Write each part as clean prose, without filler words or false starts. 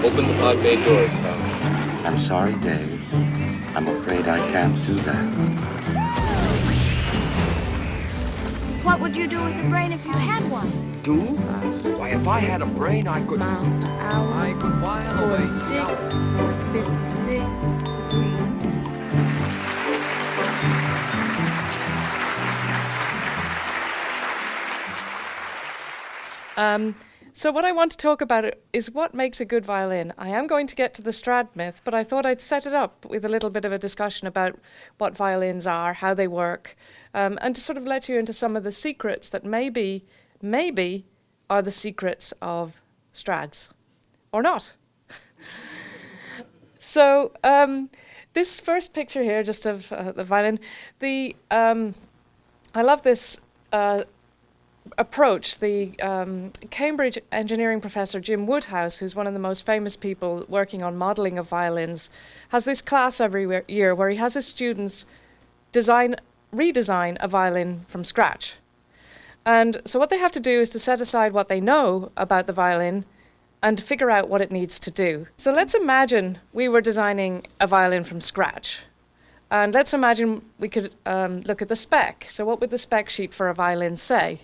Open the pod bay doors, Val. I'm sorry, Dave. I'm afraid I can't do that. What would you do with a brain if you had one? Do? Why, if I had a brain, I could... Miles per hour. I could while away 46, 56 degrees. So what I want to talk about is what makes a good violin. I am going to get to the Strad myth, but I thought I'd set it up with a little bit of a discussion about what violins are, how they work, and to sort of let you into some of the secrets that maybe are the secrets of Strads, or not. So this first picture here, just of the violin, I love this approach. The Cambridge engineering professor Jim Woodhouse, who's one of the most famous people working on modelling of violins, has this class every year where he has his students redesign a violin from scratch. And so what they have to do is to set aside what they know about the violin and figure out what it needs to do. So let's imagine we were designing a violin from scratch. And let's imagine we could look at the spec. So what would the spec sheet for a violin say?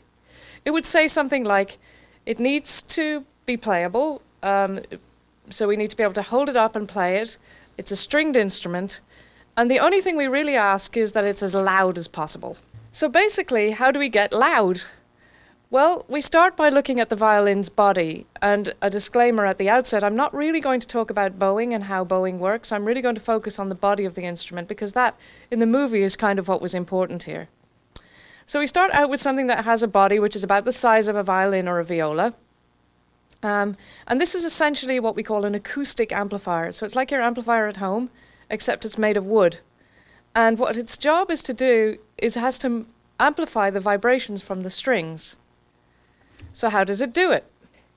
It would say something like, it needs to be playable, so we need to be able to hold it up and play it. It's a stringed instrument, and the only thing we really ask is that it's as loud as possible. So basically, how do we get loud? Well, we start by looking at the violin's body, and a disclaimer at the outset, I'm not really going to talk about bowing and how bowing works. I'm really going to focus on the body of the instrument, because that, in the movie, is kind of what was important here. So we start out with something that has a body which is about the size of a violin or a viola. And this is essentially what we call an acoustic amplifier. So it's like your amplifier at home, except it's made of wood. And what its job is to do is it has to amplify the vibrations from the strings. So how does it do it?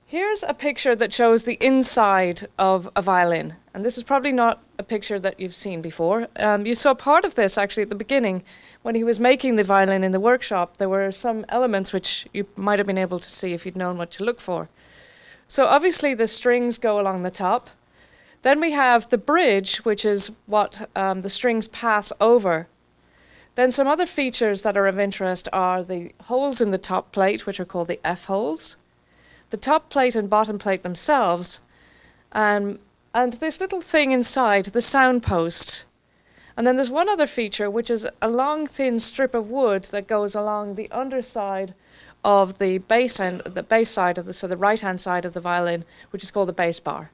Here's a picture that shows the inside of a violin. And this is probably not a picture that you've seen before. You saw part of this actually at the beginning. When he was making the violin in the workshop, there were some elements which you might have been able to see if you'd known what to look for. So obviously the strings go along the top. Then we have the bridge, which is what the strings pass over. Then some other features that are of interest are the holes in the top plate, which are called the F holes, the top plate and bottom plate themselves, and this little thing inside, the sound post. And then there's one other feature, which is a long, thin strip of wood that goes along the underside of the bass end, the bass side of the right-hand side of the violin, which is called the bass bar.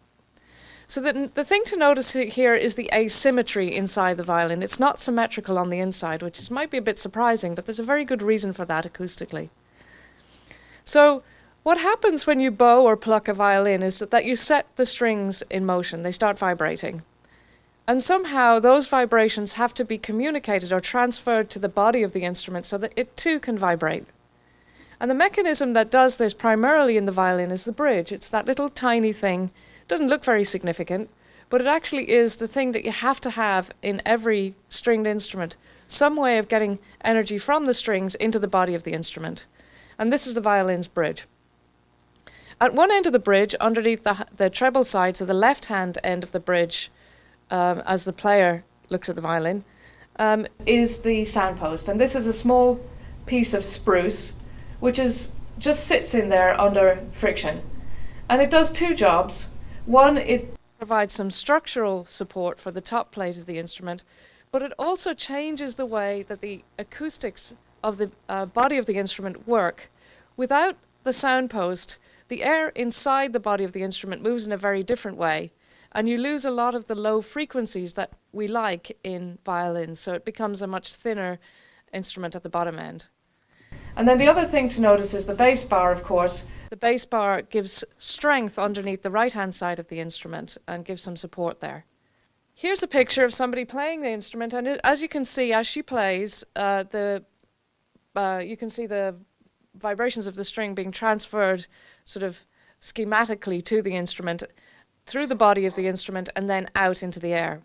So the thing to notice here is the asymmetry inside the violin. It's not symmetrical on the inside, which might be a bit surprising, but there's a very good reason for that acoustically. So what happens when you bow or pluck a violin is that you set the strings in motion. They start vibrating. And somehow those vibrations have to be communicated or transferred to the body of the instrument so that it too can vibrate. And the mechanism that does this primarily in the violin is the bridge. It's that little tiny thing. It doesn't look very significant, but it actually is the thing that you have to have in every stringed instrument, some way of getting energy from the strings into the body of the instrument. And this is the violin's bridge. At one end of the bridge, underneath the treble side, so the left-hand end of the bridge, as the player looks at the violin, is the sound post. And this is a small piece of spruce, which just sits in there under friction. And it does two jobs. One, it provides some structural support for the top plate of the instrument, but it also changes the way that the acoustics of the body of the instrument work. Without the sound post, the air inside the body of the instrument moves in a very different way, and you lose a lot of the low frequencies that we like in violins, so it becomes a much thinner instrument at the bottom end. And then the other thing to notice is the bass bar, of course. The bass bar gives strength underneath the right-hand side of the instrument and gives some support there. Here's a picture of somebody playing the instrument, and as you can see, as she plays, you can see the vibrations of the string being transferred sort of schematically to the instrument, through the body of the instrument, and then out into the air.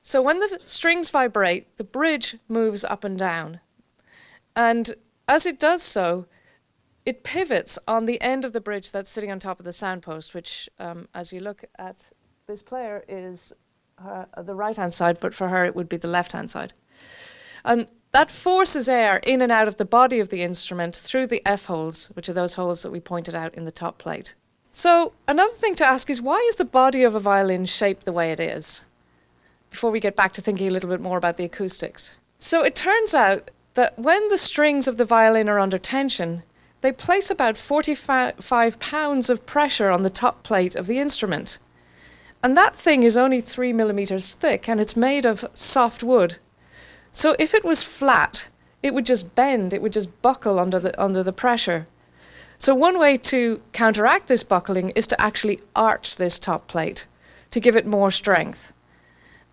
So when the strings vibrate, the bridge moves up and down. And as it does so, it pivots on the end of the bridge that's sitting on top of the soundpost, which, as you look at this player, is the right-hand side, but for her it would be the left-hand side. And that forces air in and out of the body of the instrument through the F-holes, which are those holes that we pointed out in the top plate. So another thing to ask is, why is the body of a violin shaped the way it is? Before we get back to thinking a little bit more about the acoustics. So it turns out that when the strings of the violin are under tension, they place about 45 pounds of pressure on the top plate of the instrument. And that thing is only 3 millimeters thick, and it's made of soft wood. So if it was flat, it would just bend, it would just buckle under the pressure. So one way to counteract this buckling is to actually arch this top plate to give it more strength.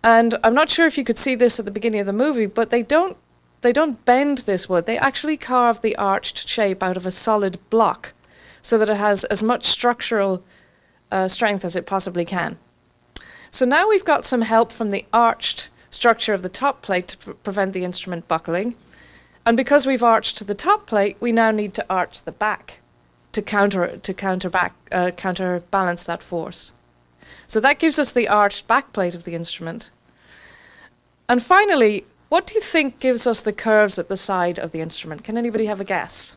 And I'm not sure if you could see this at the beginning of the movie, but they don't bend this wood. They actually carve the arched shape out of a solid block so that it has as much structural strength as it possibly can. So now we've got some help from the arched structure of the top plate to prevent the instrument buckling. And because we've arched the top plate, we now need to arch the back to counterbalance that force. So that gives us the arched back plate of the instrument. And finally, what do you think gives us the curves at the side of the instrument? Can anybody have a guess?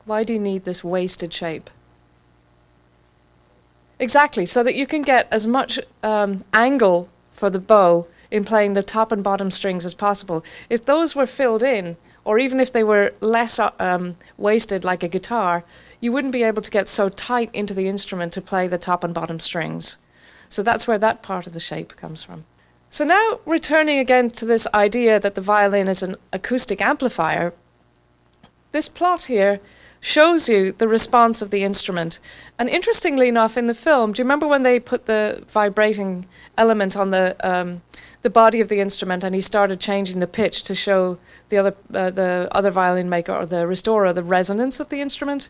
Why do you need this wasted shape? Exactly, so that you can get as much angle for the bow in playing the top and bottom strings as possible. If those were filled in, or even if they were less wasted like a guitar, you wouldn't be able to get so tight into the instrument to play the top and bottom strings. So that's where that part of the shape comes from. So now returning again to this idea that the violin is an acoustic amplifier, this plot here shows you the response of the instrument. And interestingly enough, in the film, do you remember when they put the vibrating element on the body of the instrument, and he started changing the pitch to show the other violin maker or the restorer the resonance of the instrument?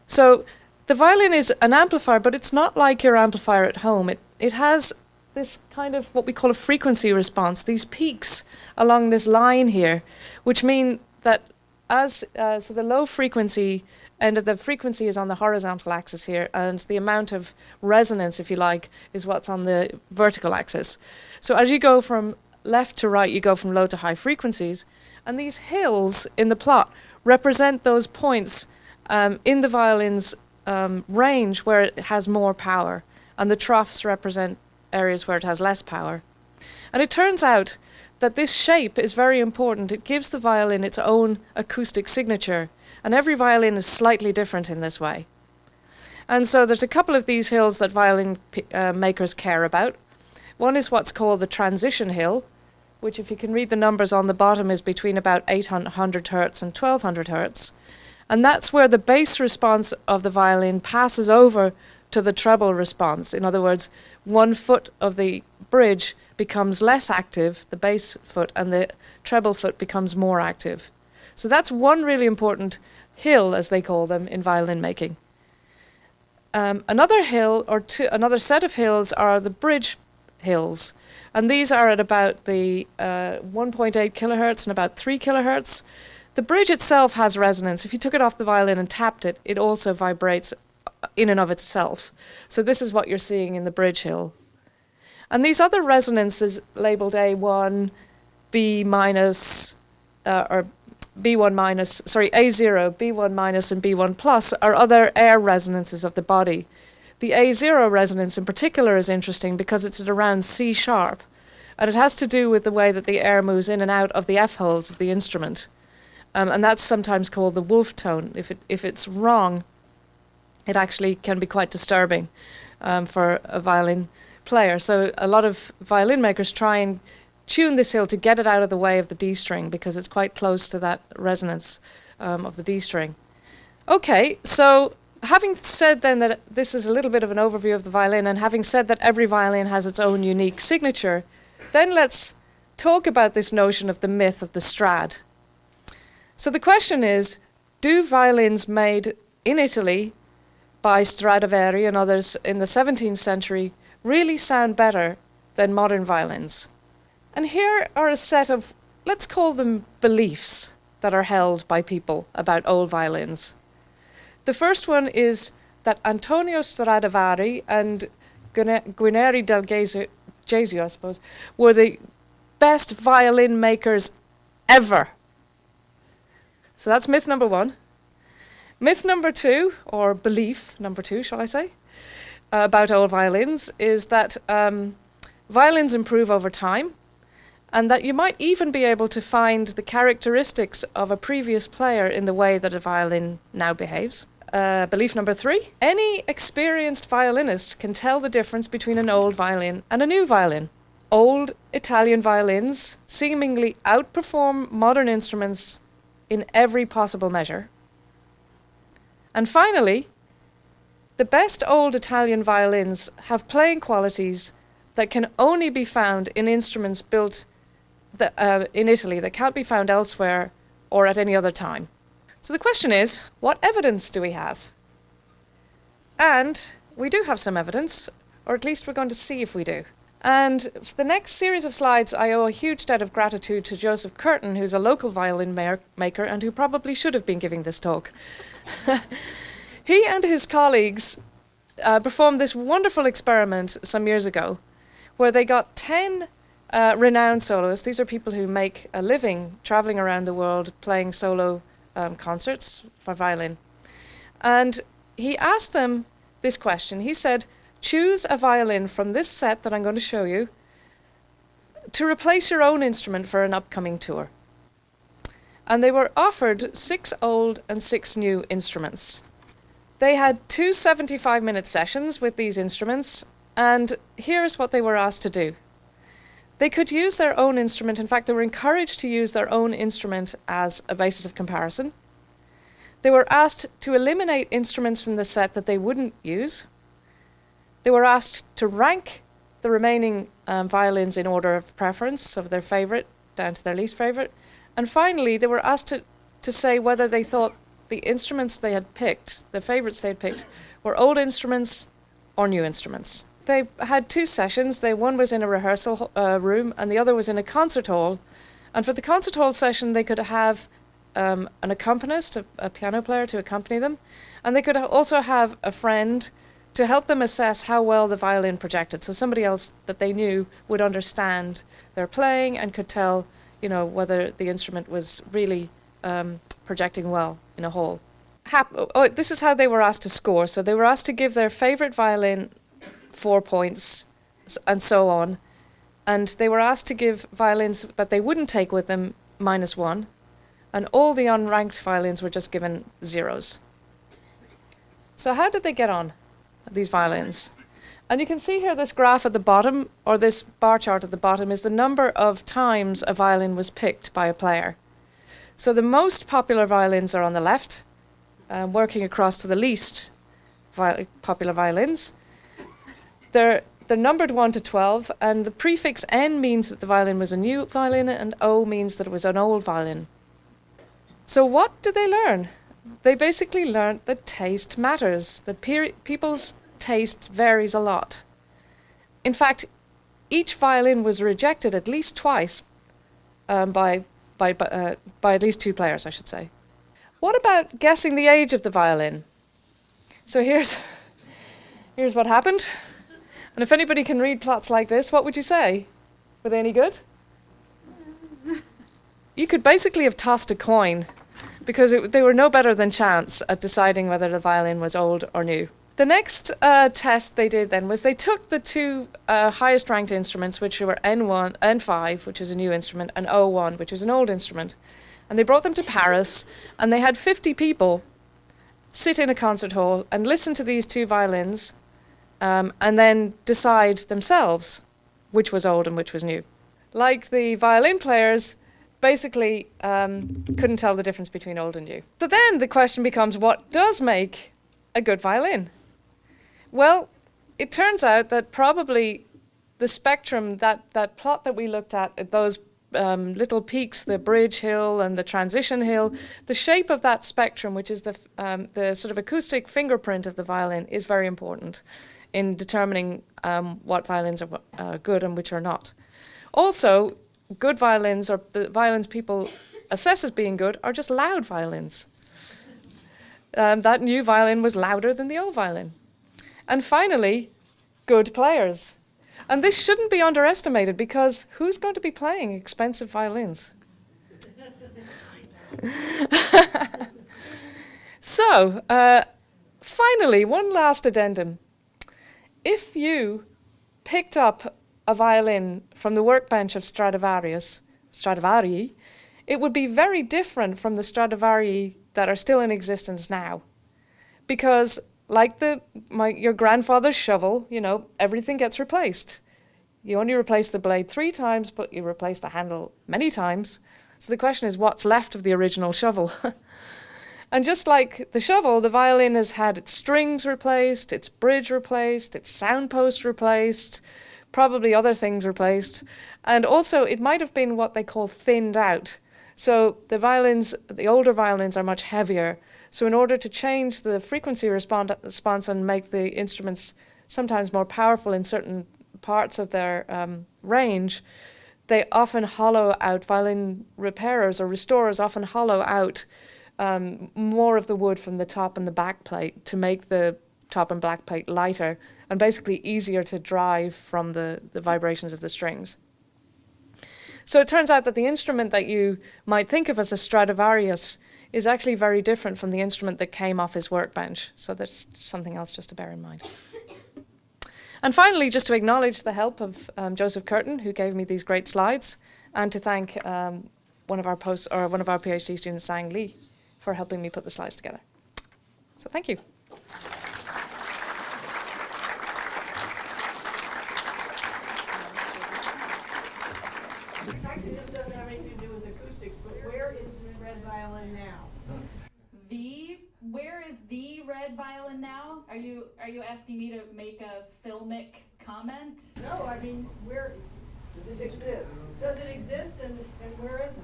So the violin is an amplifier, but it's not like your amplifier at home. It has this kind of what we call a frequency response, these peaks along this line here, which mean that so the low frequency end of the frequency is on the horizontal axis here, and the amount of resonance, if you like, is what's on the vertical axis. So as you go from left to right, you go from low to high frequencies, and these hills in the plot represent those points in the violin's range where it has more power, and the troughs represent areas where it has less power. And it turns out that this shape is very important. It gives the violin its own acoustic signature, and every violin is slightly different in this way. And so there's a couple of these hills that violin makers care about. One is what's called the transition hill, which, if you can read the numbers on the bottom, is between about 800 hertz and 1200 hertz. And that's where the bass response of the violin passes over to the treble response. In other words, one foot of the bridge becomes less active, the bass foot, and the treble foot becomes more active. So that's one really important hill, as they call them, in violin making. Another hill, or another set of hills, are the bridge hills. And these are at about the 1.8 kilohertz and about 3 kilohertz. The bridge itself has resonance. If you took it off the violin and tapped it, it also vibrates in and of itself. So this is what you're seeing in the bridge hill. And these other resonances labeled A1, B minus, or B1 minus, sorry, A0, B1 minus, and B1 plus are other air resonances of the body. The A0 resonance in particular is interesting because it's at around C sharp, and it has to do with the way that the air moves in and out of the F holes of the instrument. And that's sometimes called the wolf tone. If it's wrong, it actually can be quite disturbing for a violin player. So a lot of violin makers try and tune this hill to get it out of the way of the D string because it's quite close to that resonance of the D string. Okay, so having said then that this is a little bit of an overview of the violin, and having said that every violin has its own unique signature, then let's talk about this notion of the myth of the Strad. So the question is, do violins made in Italy by Stradivari and others in the 17th century really sound better than modern violins? And here are a set of, let's call them beliefs, that are held by people about old violins. The first one is that Antonio Stradivari and Guarneri del Gesù, I suppose, were the best violin makers ever. So that's myth number one. Myth number two, or belief number two, shall I say, about old violins is that violins improve over time, and that you might even be able to find the characteristics of a previous player in the way that a violin now behaves. Belief number three, any experienced violinist can tell the difference between an old violin and a new violin. Old Italian violins seemingly outperform modern instruments in every possible measure. And finally, the best old Italian violins have playing qualities that can only be found in instruments built in Italy that can't be found elsewhere or at any other time. So the question is, what evidence do we have? And we do have some evidence, or at least we're going to see if we do. And for the next series of slides, I owe a huge debt of gratitude to Joseph Curtin, who's a local violin maker and who probably should have been giving this talk. He and his colleagues performed this wonderful experiment some years ago where they got 10 renowned soloists. These are people who make a living traveling around the world playing solo concerts for violin. And he asked them this question. He said, choose a violin from this set that I'm going to show you to replace your own instrument for an upcoming tour. And they were offered 6 old and 6 new instruments. They had 2 75-minute sessions with these instruments, and here's what they were asked to do. They could use their own instrument. In fact, they were encouraged to use their own instrument as a basis of comparison. They were asked to eliminate instruments from the set that they wouldn't use. They were asked to rank the remaining violins in order of preference, so their favorite down to their least favorite. And finally, they were asked to say whether they thought the instruments they had picked, the favorites they had picked, were old instruments or new instruments. They had 2 sessions. One was in a rehearsal room and the other was in a concert hall. And for the concert hall session, they could have an accompanist, a piano player to accompany them. And they could also have a friend to help them assess how well the violin projected. So somebody else that they knew would understand their playing and could tell, whether the instrument was really projecting well in a hall. This is how they were asked to score. So they were asked to give their favorite violin 4 points and so on. And they were asked to give violins that they wouldn't take with them -1. And all the unranked violins were just given 0s. So how did they get on, these violins? And you can see here this graph at the bottom, or this bar chart at the bottom, is the number of times a violin was picked by a player. So the most popular violins are on the left, working across to the least popular violins. They're numbered 1 to 12, and the prefix N means that the violin was a new violin, and O means that it was an old violin. So what did they learn? They basically learned that taste matters, that people's taste varies a lot. In fact, each violin was rejected at least twice by at least 2 players, I should say. What about guessing the age of the violin? So here's what happened. And if anybody can read plots like this, what would you say? Were they any good? You could basically have tossed a coin, because they were no better than chance at deciding whether the violin was old or new. The next test they did then was they took the 2 highest ranked instruments, which were N5, which is a new instrument, and O1, which is an old instrument, and they brought them to Paris, and they had 50 people sit in a concert hall and listen to these 2 violins, and then decide themselves which was old and which was new. Like the violin players, basically couldn't tell the difference between old and new. So then the question becomes, what does make a good violin? Well, it turns out that probably the spectrum, that plot that we looked at those little peaks, the bridge hill and the transition hill, the shape of that spectrum, which is the sort of acoustic fingerprint of the violin, is very important in determining what violins are good and which are not. Also, good violins, or the violins people assess as being good are just loud violins. That new violin was louder than the old violin. And finally, good players. And this shouldn't be underestimated, because who's going to be playing expensive violins? So, finally, one last addendum. If you picked up a violin from the workbench of Stradivari, it would be very different from the Stradivari that are still in existence now. Because like your grandfather's shovel, everything gets replaced. You only replace the blade 3 times, but you replace the handle many times. So the question is, what's left of the original shovel? And just like the shovel, the violin has had its strings replaced, its bridge replaced, its sound post replaced, probably other things replaced. And also, it might have been what they call thinned out. So the older violins are much heavier. So in order to change the frequency response and make the instruments sometimes more powerful in certain parts of their range, they often hollow out, violin repairers or restorers often hollow out more of the wood from the top and the back plate to make the top and back plate lighter and basically easier to drive from the vibrations of the strings. So it turns out that the instrument that you might think of as a Stradivarius is actually very different from the instrument that came off his workbench. So that's something else just to bear in mind. And finally, just to acknowledge the help of Joseph Curtin, who gave me these great slides, and to thank one of our PhD students, Sang Lee, for helping me put the slides together. So thank you. Actually, this doesn't have anything to do with acoustics, but where is the red violin now? Where is the red violin now? Are you asking me to make a filmic comment? No, I mean, where does it exist? Does it exist, and where is it?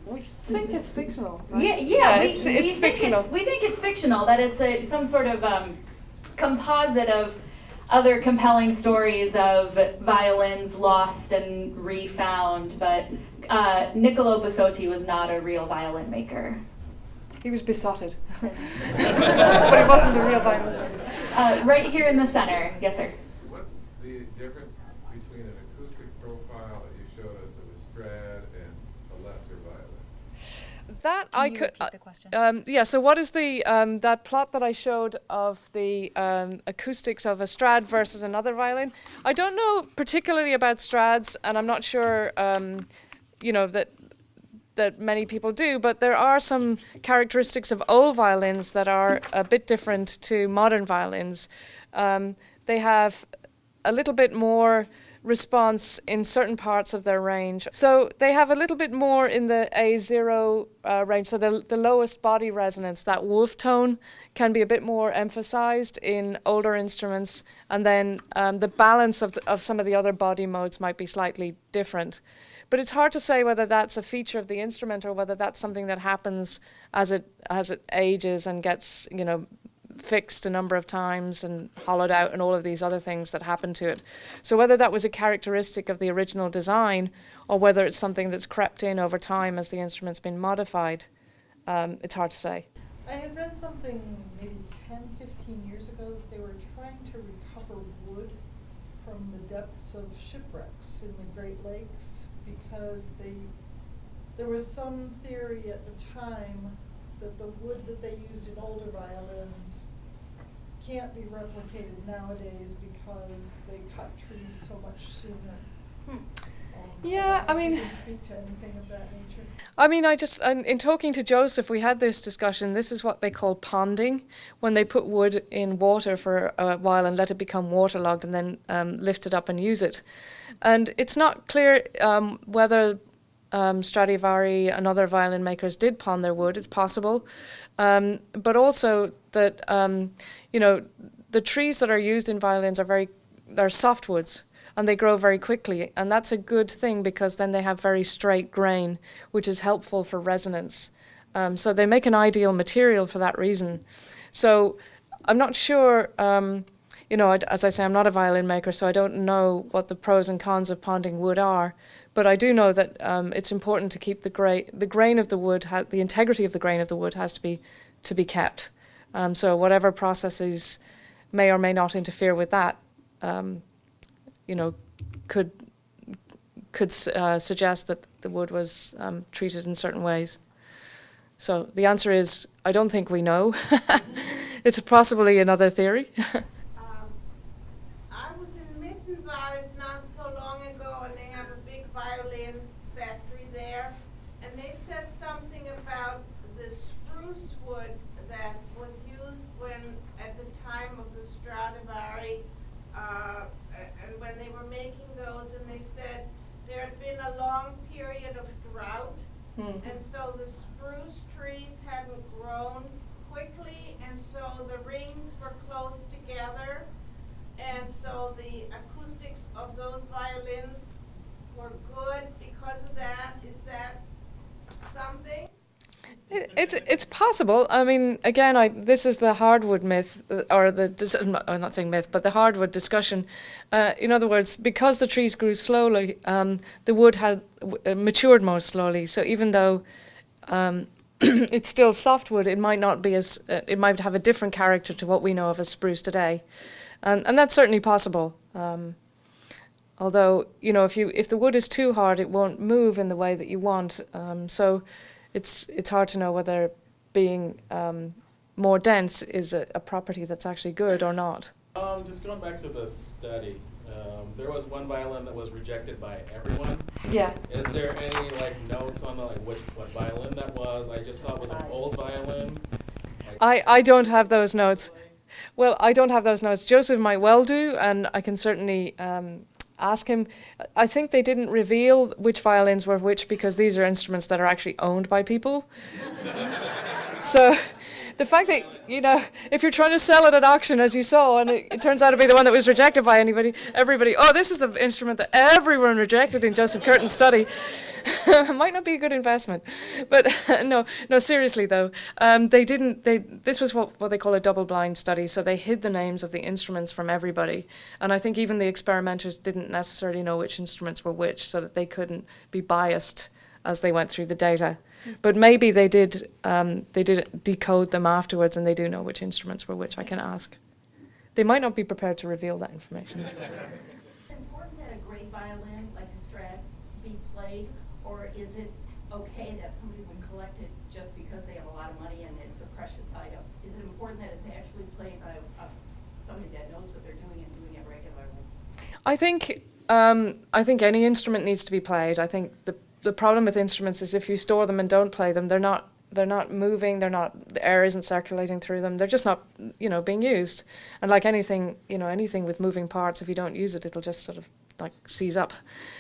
We think it's fictional, right? Yeah, it's fictional. We think it's fictional, that it's some sort of composite of other compelling stories of violins lost and refound, but Niccolo Busotti was not a real violin maker. He was besotted. But he wasn't a real violin. Right here in the center. Yes, sir. What's the difference between an acoustic profile that you showed us of a Strad and a lesser violin? That Can I you could. repeat the question? Yeah. So what is the that plot that I showed of the acoustics of a Strad versus another violin? I don't know particularly about Strads, and I'm not sure, that many people do. But there are some characteristics of old violins that are a bit different to modern violins. They have a little bit more response in certain parts of their range. So they have a little bit more in the A0 range, so the lowest body resonance, that wolf tone, can be a bit more emphasized in older instruments, and then the balance of some of the other body modes might be slightly different. But it's hard to say whether that's a feature of the instrument or whether that's something that happens as it ages and gets, fixed a number of times and hollowed out and all of these other things that happen to it. So whether that was a characteristic of the original design or whether it's something that's crept in over time as the instrument's been modified, it's hard to say. I had read something maybe 10, 15 years ago that they were trying to recover wood from the depths of shipwrecks in the Great Lakes because there was some theory at the time that the wood that they used in older violins can't be replicated nowadays because they cut trees so much sooner. Yeah, I mean, You can speak to anything of that nature. I mean, in talking to Joseph, we had this discussion. This is what they call ponding, when they put wood in water for a while and let it become waterlogged and then lift it up and use it. And it's not clear whether Stradivari and other violin makers did pond their wood. It's possible. But also that, the trees that are used in violins they're softwoods, and they grow very quickly. And that's a good thing because then they have very straight grain, which is helpful for resonance. So they make an ideal material for that reason. So I'm not sure, as I say, I'm not a violin maker, so I don't know what the pros and cons of ponding wood are. But I do know that it's important to keep the grain of the wood, the integrity of the grain of the wood has to be kept. So whatever processes may or may not interfere with that, could suggest that the wood was treated in certain ways. So the answer is, I don't think we know. It's possibly another theory. I was in Mittenwald not so long ago, and they have a big violin factory there, and they said something about the spruce wood that was used at the time of the Stradivari, and when they were making those, and they said there had been a long period of drought, and so the spruce trees hadn't grown quickly, and so the rings were close together, and so the acoustics of those violins were good because of that. Is that something? It's possible. I mean, again, this is the hardwood myth, I'm not saying myth, but the hardwood discussion. In other words, because the trees grew slowly, the wood had matured more slowly. So even though it's still softwood, it might not be it might have a different character to what we know of as spruce today, and that's certainly possible. Although, if the wood is too hard, it won't move in the way that you want. So it's hard to know whether being more dense is a property that's actually good or not. Just going back to the study, there was one violin that was rejected by everyone. Yeah. Is there any notes on what violin that was? I just saw it was an old violin. I don't have those notes. Well, I don't have those notes. Joseph might well do, and I can certainly ask him. I think they didn't reveal which violins were which because these are instruments that are actually owned by people. So the fact that, if you're trying to sell it at auction, as you saw, and it turns out to be the one that was rejected by everybody, this is the instrument that everyone rejected in Joseph Curtin's study, might not be a good investment. But no, seriously though, this was what they call a double-blind study, so they hid the names of the instruments from everybody. And I think even the experimenters didn't necessarily know which instruments were which, so that they couldn't be biased as they went through the data. But maybe they did decode them afterwards, and they do know which instruments were which. I can ask. They might not be prepared to reveal that information. Is it important that a great violin, like a Strad, be played, or is it okay that somebody would collect it just because they have a lot of money and it's a precious item? Is it important that it's actually played by somebody that knows what they're doing and doing it regularly? I think any instrument needs to be played. I think the problem with instruments is if you store them and don't play them, they're not moving, the air isn't circulating through them, they're just not, being used. And like anything with moving parts, if you don't use it, it'll just sort of seize up.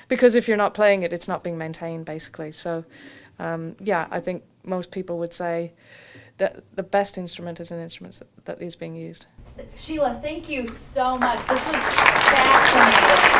Because if you're not playing it, it's not being maintained, basically. So, I think most people would say that the best instrument is an instrument that is being used. Sheila, thank you so much. This was fascinating.